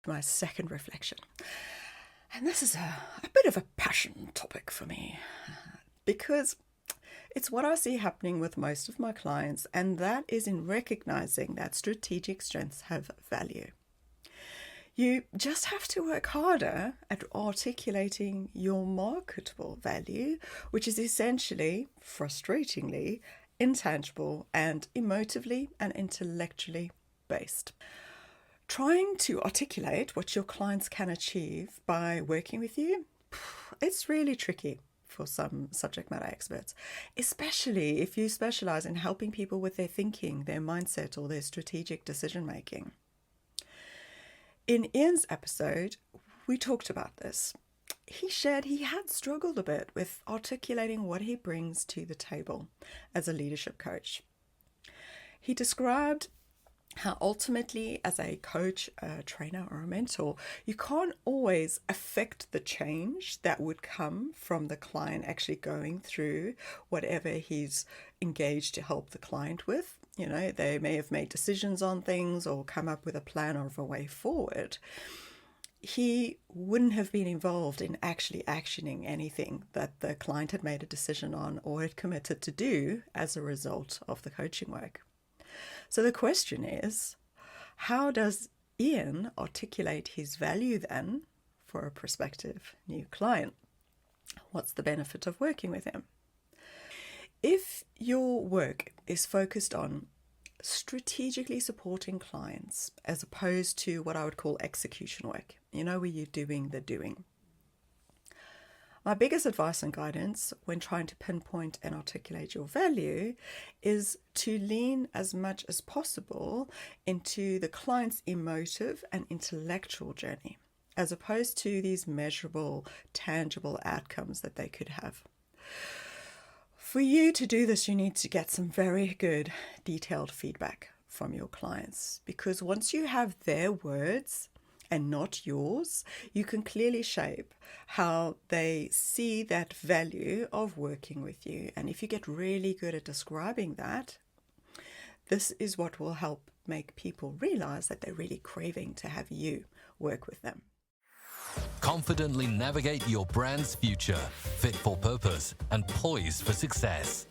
My second reflection. And this is a bit of a passion topic for me because it's what I see happening with most of my clients, and that is in recognizing that strategic strengths have value. You just have to work harder at articulating your marketable value, which is essentially, frustratingly, intangible and emotively and intellectually based. Trying to articulate what your clients can achieve by working with you, it's really tricky for some subject matter experts, especially if you specialize in helping people with their thinking, their mindset, or their strategic decision making. In Ian's episode, we talked about this. He shared he had struggled a bit with articulating what he brings to the table as a leadership coach. He described how ultimately, as a coach, a trainer, or a mentor, you can't always affect the change that would come from the client actually going through whatever he's engaged to help the client with. You know, they may have made decisions on things or come up with a plan of a way forward. He wouldn't have been involved in actually actioning anything that the client had made a decision on or had committed to do as a result of the coaching work. So the question is, how does Ian articulate his value then for a prospective new client? What's the benefit of working with him? If your work is focused on strategically supporting clients as opposed to what I would call execution work, you know, where you're doing the doing. My biggest advice and guidance when trying to pinpoint and articulate your value is to lean as much as possible into the client's emotive and intellectual journey, as opposed to these measurable, tangible outcomes that they could have. For you to do this, you need to get some very good, detailed feedback from your clients, because once you have their words and not yours, you can clearly shape how they see that value of working with you. And if you get really good at describing that, this is what will help make people realize that they're really craving to have you work with them. Confidently navigate your brand's future, fit for purpose and poised for success.